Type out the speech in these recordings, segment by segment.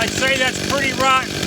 I'd say that's pretty rotten.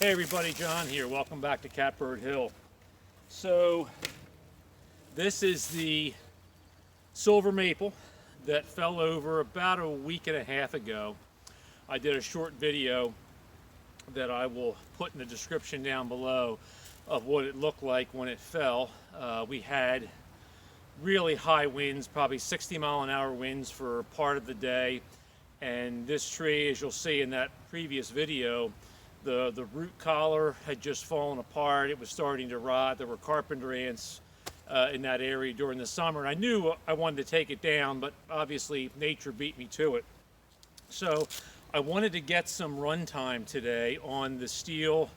Hey everybody, John here. Welcome back to Catbird Hill. So this is the silver maple that fell over about a week and a half ago. I did a short video that I will put in the description down below of what it looked like when it fell. We had really high winds, probably 60-mile-an-hour winds for part of the day. And this tree, as you'll see in that previous video, the root collar had just fallen apart. It was starting to rot. There were carpenter ants in that area during the summer. And I knew I wanted to take it down, but obviously nature beat me to it. So I wanted to get some runtime today on the Stihl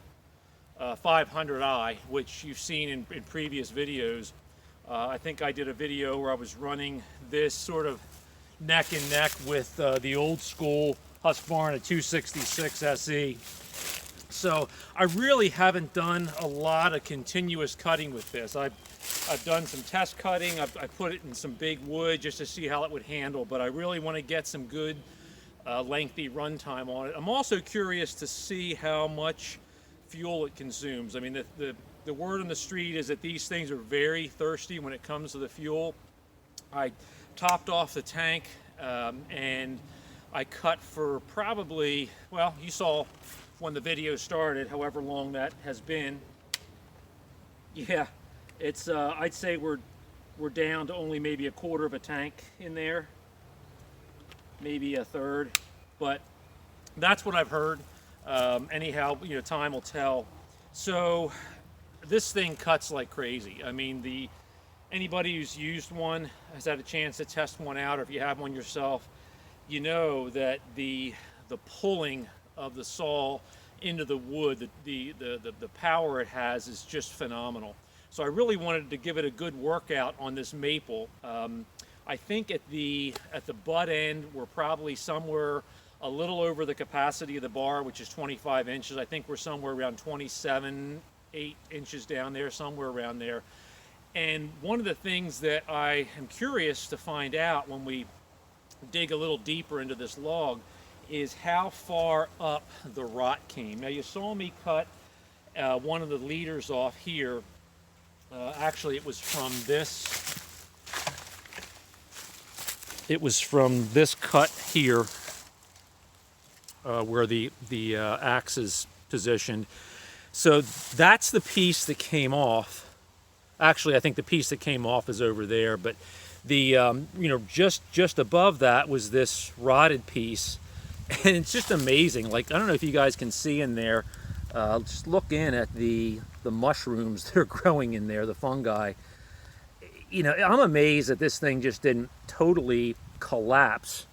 MS500i, which you've seen in previous videos. I think I did a video where I was running this sort of neck and neck with the old school Husqvarna 266 SE. So I really haven't done a lot of continuous cutting with this. I've done some test cutting. I put it in some big wood just to see how it would handle, but I really want to get some good lengthy runtime on it. I'm also curious to see how much fuel it consumes. I mean, the word on the street is that these things are very thirsty when it comes to the fuel. I topped off the tank and I cut for probably, well, you saw when the video started, however long that has been. Yeah, it's I'd say we're down to only maybe a quarter of a tank in there, maybe a third, but that's what I've heard. Anyhow, you know, time will tell. So this thing cuts like crazy. I mean, anybody who's used one has had a chance to test one out, or if you have one yourself, you know that the pulling of the saw into the wood, the power it has is just phenomenal. So I really wanted to give it a good workout on this maple. I think at the butt end we're probably somewhere a little over the capacity of the bar, which is 25 inches. I think we're somewhere around 27, 8 inches down there, somewhere around there. And one of the things that I am curious to find out when we dig a little deeper into this log is how far up the rot came. Now you saw me cut one of the leaders off here. Actually, it was from this cut here where the axe is positioned. So that's the piece that came off. Actually, I think the piece that came off is over there, but the you know, just above that was this rotted piece. And it's just amazing. Like, I don't know if you guys can see in there, just look in at the mushrooms that are growing in there, the fungi. You know, I'm amazed that this thing just didn't totally collapse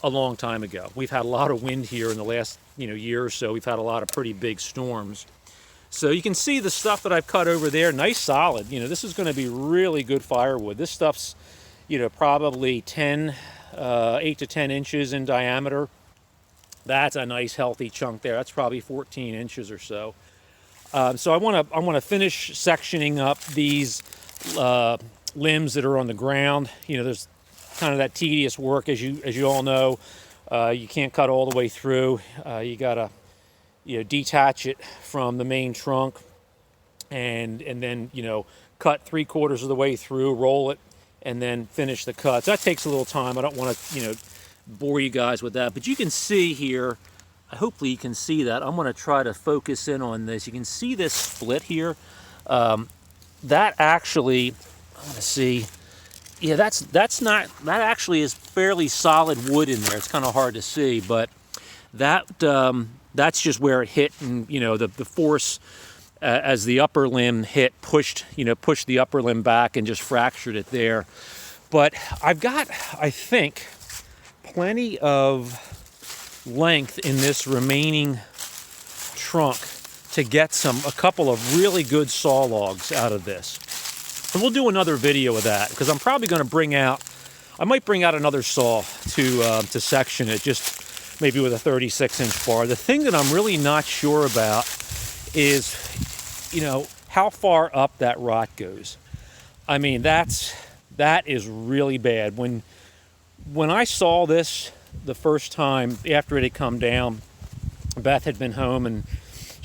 a long time ago. We've had a lot of wind here in the last, you know, year or so. We've had a lot of pretty big storms. So you can see the stuff that I've cut over there, nice solid. You know, this is going to be really good firewood. This stuff's, you know, probably 8 to 10 inches in diameter. That's a nice healthy chunk there. That's probably 14 inches or so. So I want to finish sectioning up these limbs that are on the ground. You know, there's kind of that tedious work, as you all know. You can't cut all the way through. You gotta, you know, detach it from the main trunk, and then, you know, cut 3/4 of the way through, roll it, and then finish the cuts. That takes a little time. I don't want to, you know, bore you guys with that, but you can see here, hopefully you can see that. I'm going to try to focus in on this. You can see this split here. That actually, I want to see, yeah, that actually is fairly solid wood in there. It's kind of hard to see, but that's just where it hit, and, you know, the force as the upper limb hit pushed the upper limb back and just fractured it there. But I've got, I think, plenty of length in this remaining trunk to get a couple of really good saw logs out of this. And we'll do another video of that, because I'm probably going to I might bring out another saw to section it, just maybe with a 36-inch bar. The thing that I'm really not sure about is, you know, how far up that rot goes. I mean, that is really bad. When I saw this the first time after it had come down, Beth had been home and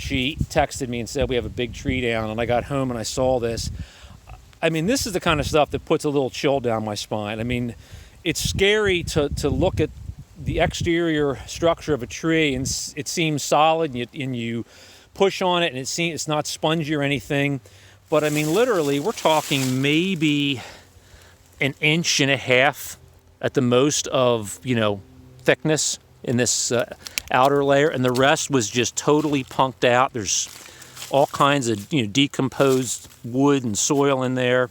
she texted me and said we have a big tree down, and I got home and I saw this. I mean, this is the kind of stuff that puts a little chill down my spine. I mean, it's scary to look at the exterior structure of a tree, and it seems solid, and you push on it and it's not spongy or anything. But I mean, literally, we're talking maybe an inch and a half at the most of, thickness in this outer layer, and the rest was just totally punked out. There's all kinds of decomposed wood and soil in there,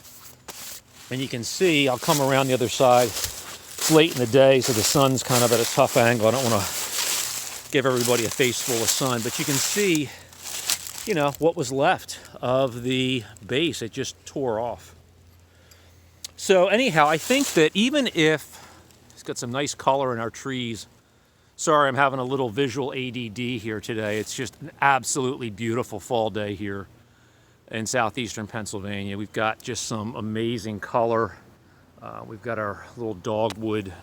and you can see, I'll come around the other side. It's late in the day, so the sun's kind of at a tough angle. I don't want to give everybody a face full of sun, but you can see what was left of the base. It just tore off. So anyhow, I think that even if it's got some nice color in our trees. Sorry, I'm having a little visual ADD here today. It's just an absolutely beautiful fall day here in southeastern Pennsylvania. We've got just some amazing color. We've got our little dogwood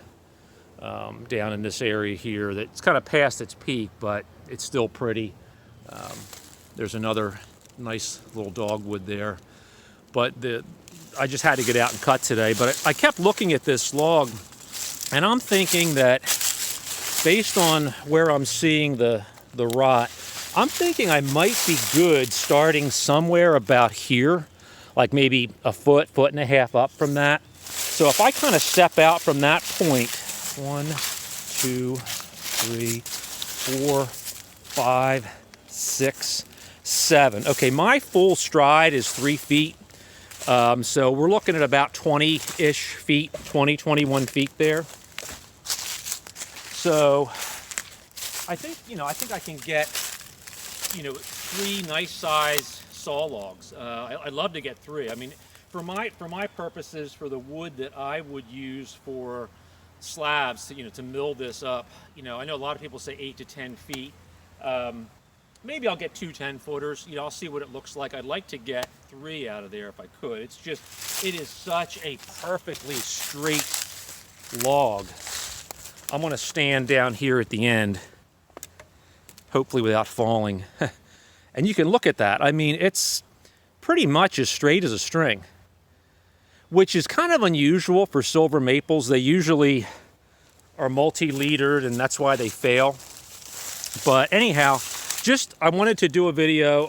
down in this area here that's kind of past its peak, but it's still pretty. There's another nice little dogwood there. But I just had to get out and cut today. But I kept looking at this log, and I'm thinking that based on where I'm seeing the rot, I'm thinking I might be good starting somewhere about here, like maybe a foot and a half up from that. So if I kind of step out from that point, 1, 2, 3, 4, 5, 6, 7. Okay, my full stride is 3 feet. So we're looking at about 20-ish feet, 21 feet there. So I think I can get 3 nice size saw logs. I'd love to get 3. I mean, for my purposes, for the wood that I would use for slabs to mill this up, I know a lot of people say 8 to 10 feet. Maybe I'll get 2 10-footers. I'll see what it looks like. I'd like to get 3 out of there if I could. It is such a perfectly straight log. I'm going to stand down here at the end, hopefully without falling. And you can look at that. I mean, it's pretty much as straight as a string, which is kind of unusual for silver maples. They usually are multi-leadered, and that's why they fail. But anyhow, I wanted to do a video.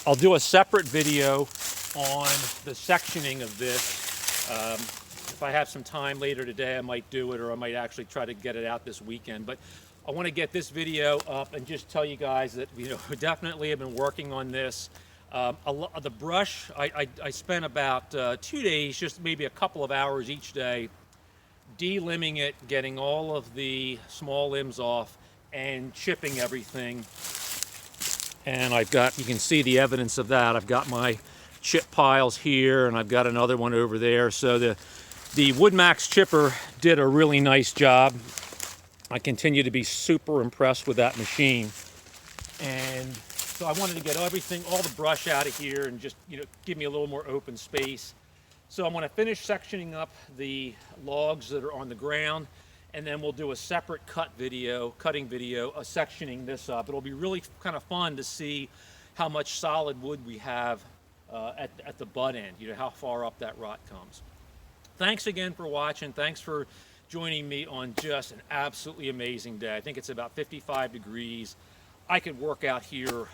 I'll do a separate video on the sectioning of this. If I have some time later today, I might do it, or I might actually try to get it out this weekend. But I want to get this video up and just tell you guys that we definitely have been working on this. The brush, I spent about 2 days, just maybe a couple of hours each day, de-limbing it, getting all of the small limbs off, and chipping everything. And you can see the evidence of that. I've got my chip piles here, and I've got another one over there. So the WoodMax chipper did a really nice job. I continue to be super impressed with that machine. And so I wanted to get everything, all the brush out of here, and just give me a little more open space. So I'm going to finish sectioning up the logs that are on the ground, and then we'll do a separate cutting video, sectioning this up. It'll be really kind of fun to see how much solid wood we have at the butt end, how far up that rot comes. Thanks again for watching. Thanks for joining me on just an absolutely amazing day. I think it's about 55 degrees. I could work out here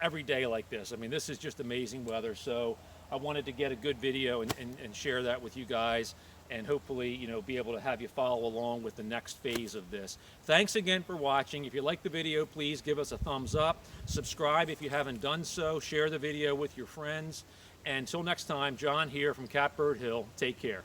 every day like this. I mean, this is just amazing weather. So I wanted to get a good video and share that with you guys, and hopefully, be able to have you follow along with the next phase of this. Thanks again for watching. If you like the video, please give us a thumbs up. Subscribe if you haven't done so. Share the video with your friends. And until next time, John here from Catbird Hill. Take care.